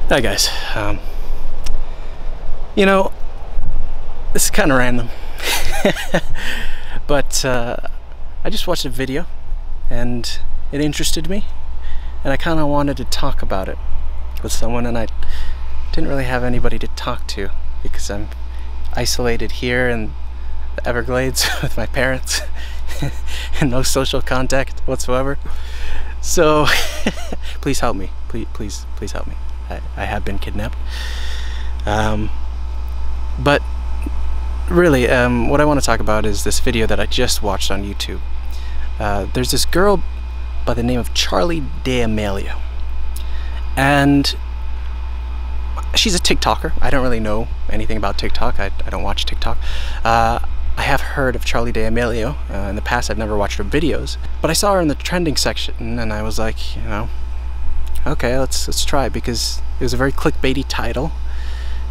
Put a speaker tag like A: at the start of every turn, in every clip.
A: Hi guys, you know, this is kind of random, but I just watched a video and it interested me and I kind of wanted to talk about it with someone, and I didn't really have anybody to talk to because I'm isolated here in the Everglades with my parents and no social contact whatsoever. So please help me, please help me. I have been kidnapped. But really, what I want to talk about is this video that I just watched on YouTube. There's this girl by the name of Charli D'Amelio, and she's a TikToker. I don't really know anything about TikTok. I don't watch TikTok. I have heard of Charli D'Amelio in the past. I've never watched her videos, but I saw her in the trending section and I was like, you know, okay, let's try it, because it was a very clickbaity title.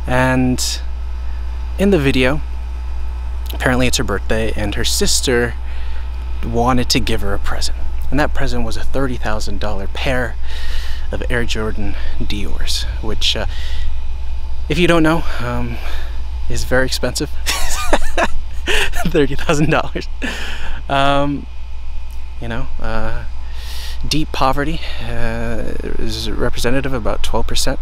A: And in the video, apparently it's her birthday and her sister wanted to give her a present, and that present was a $30,000 pair of Air Jordan Dior's, which if you don't know, is very expensive. $30,000. You know, deep poverty is representative of about 12%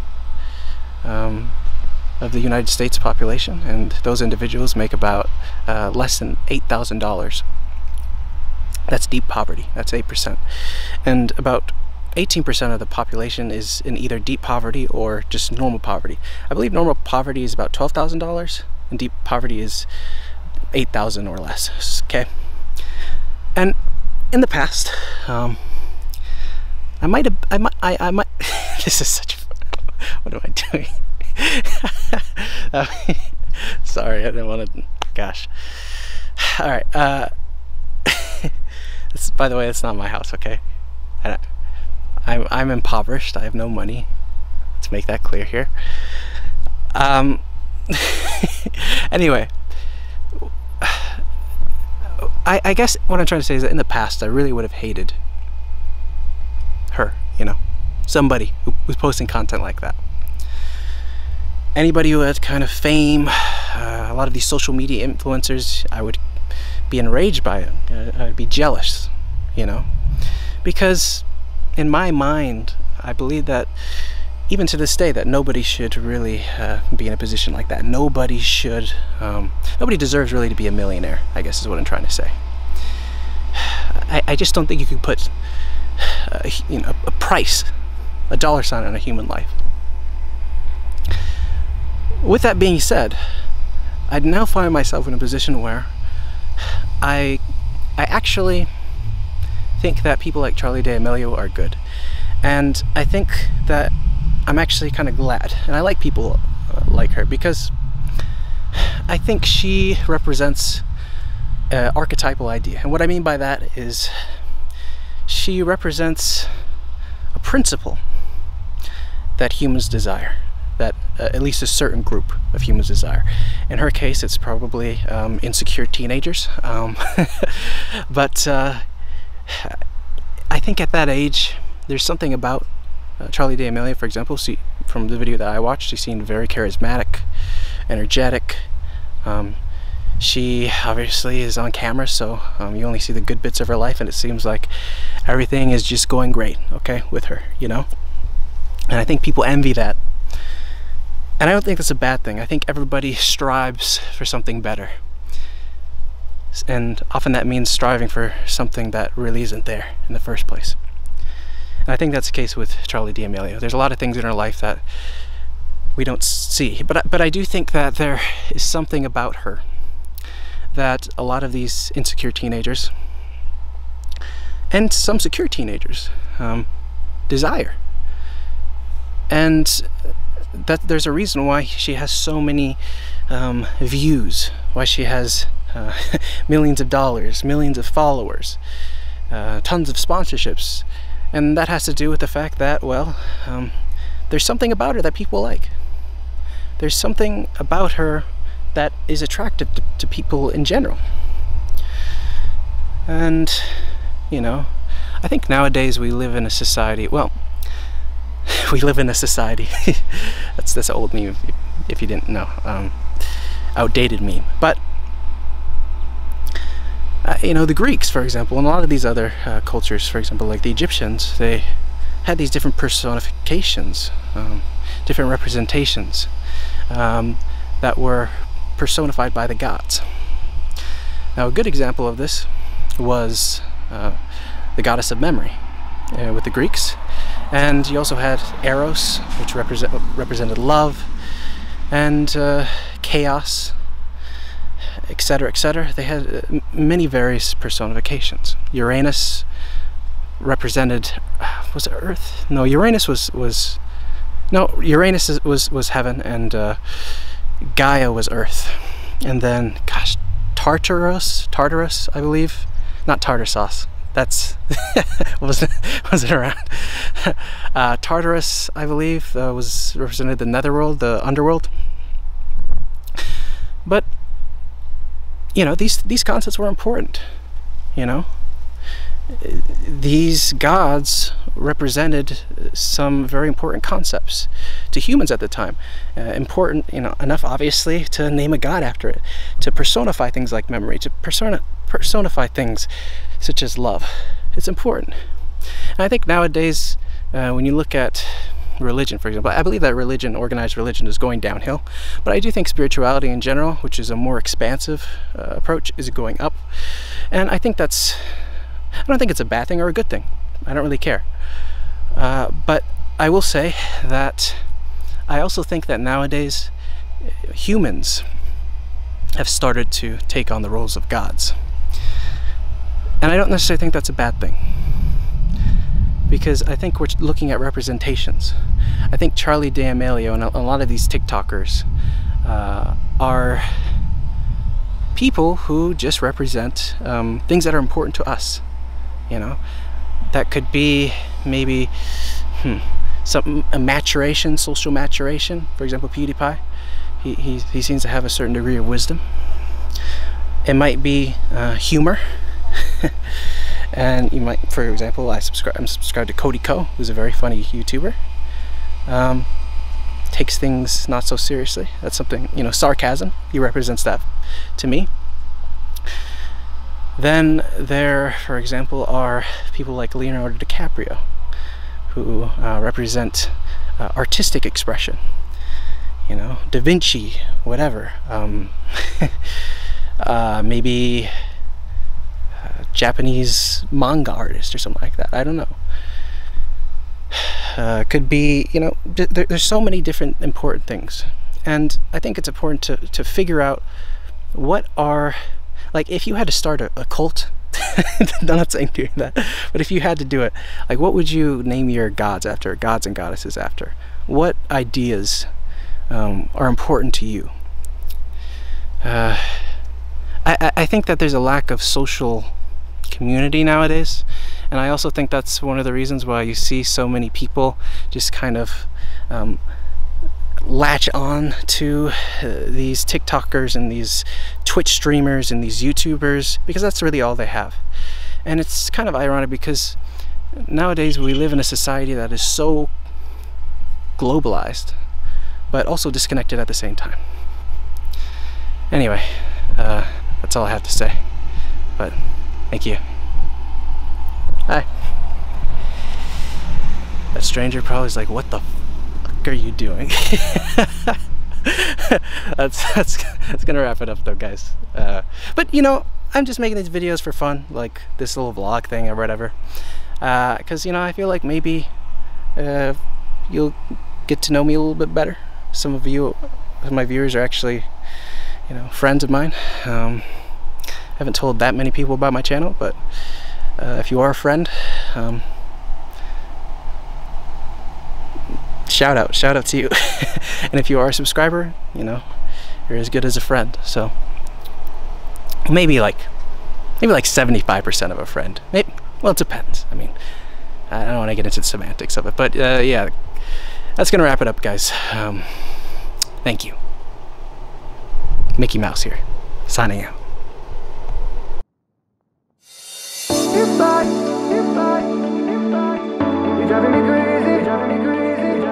A: of the United States population, and those individuals make about less than $8,000. That's deep poverty. That's 8%, and about 18% of the population is in either deep poverty or just normal poverty. I believe normal poverty is about $12,000 and deep poverty is 8,000 or less. Okay, and in the past, I might this is such what am I doing? Sorry, I didn't want to, gosh. All right, by the way, it's not my house, okay? I'm impoverished. I have no money. Let's make that clear here. Anyway, I guess what I'm trying to say is that in the past I really would have hated her, you know, somebody who was posting content like that. Anybody who had kind of fame, a lot of these social media influencers, I would be enraged by it. I'd be jealous, you know, because in my mind I believe that even to this day that nobody should really be in a position like that. Nobody should, nobody deserves really to be a millionaire, I guess is what I'm trying to say. I just don't think you could put you know, a price, a dollar sign on a human life. With that being said, I now find myself in a position where I actually think that people like Charli D'Amelio are good, and I think that I'm actually kind of glad, and I like people like her, because I think she represents an archetypal idea. And what I mean by that is she represents a principle that humans desire, that at least a certain group of humans desire. In her case, it's probably insecure teenagers. But I think at that age, there's something about Charli D'Amelio, for example. From the video that I watched, she seemed very charismatic, energetic. She obviously is on camera, so you only see the good bits of her life, and it seems like everything is just going great, okay, with her, you know? And I think people envy that. And I don't think that's a bad thing. I think everybody strives for something better. And often that means striving for something that really isn't there in the first place. And I think that's the case with Charli D'Amelio. There's a lot of things in her life that we don't see. But I do think that there is something about her that a lot of these insecure teenagers and some secure teenagers desire. And that there's a reason why she has so many views, why she has millions of dollars, millions of followers, tons of sponsorships. And that has to do with the fact that, well, there's something about her that people like. There's something about her that is attractive to people in general. And, you know, I think nowadays we live in a society, well, we live in a society. that's an old meme, if you didn't know. Outdated meme. But you know, the Greeks, for example, and a lot of these other cultures, for example, like the Egyptians, they had these different personifications, different representations that were personified by the gods. Now, a good example of this was the goddess of memory with the Greeks, and you also had Eros, which represented love, and chaos, etc., etc. They had many various personifications. Uranus represented, was it Earth? No, Uranus was heaven, and Gaia was Earth. And then, gosh, Tartarus, I believe, not tartar sauce. That's wasn't around. Tartarus, I believe, was represented the netherworld, the underworld. But you know, these concepts were important. You know, these gods represented some very important concepts to humans at the time. Important, you know, enough obviously to name a god after it, to personify things like memory, to personify things such as love. It's important. And I think nowadays, when you look at religion, for example, I believe that organized religion is going downhill, but I do think spirituality in general, which is a more expansive approach, is going up. And I think I don't think it's a bad thing or a good thing. I don't really care. But I will say that I also think that nowadays humans have started to take on the roles of gods. And I don't necessarily think that's a bad thing, because I think we're looking at representations. I think Charli D'Amelio and a lot of these TikTokers are people who just represent things that are important to us. You know, that could be maybe a maturation, social maturation. For example, PewDiePie, he seems to have a certain degree of wisdom. It might be humor. And you might, for example, I'm subscribed to Cody Ko, who's a very funny YouTuber. Takes things not so seriously. That's something, you know, sarcasm. He represents that to me. Then there, for example, are people like Leonardo DiCaprio, who represent artistic expression. You know, Da Vinci, whatever. Maybe Japanese manga artist or something like that. I don't know. Could be, you know, there's so many different important things, and I think it's important to figure out what are, like, if you had to start a cult, I'm not saying doing that, but if you had to do it, like, what would you name your gods after, gods and goddesses after? What ideas are important to you? I think that there's a lack of social community nowadays, and I also think that's one of the reasons why you see so many people just kind of latch on to these TikTokers and these Twitch streamers and these YouTubers, because that's really all they have. And it's kind of ironic, because nowadays we live in a society that is so globalized but also disconnected at the same time. Anyway, that's all I have to say, but thank you. Hi. That stranger probably is like, what the fuck are you doing? that's gonna wrap it up though, guys. But you know, I'm just making these videos for fun, like this little vlog thing or whatever, because you know, I feel like maybe you'll get to know me a little bit better. Some of my viewers are actually, you know, friends of mine. I haven't told that many people about my channel, but if you are a friend, shout out to you. And if you are a subscriber, you know, you're as good as a friend. So maybe like 75% of a friend. Maybe, well, it depends. I mean, I don't want to get into the semantics of it, but yeah, that's gonna wrap it up, guys. Thank you. Mickey Mouse here, signing out. You're driving me crazy,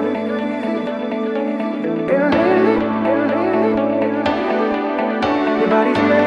B: Everybody's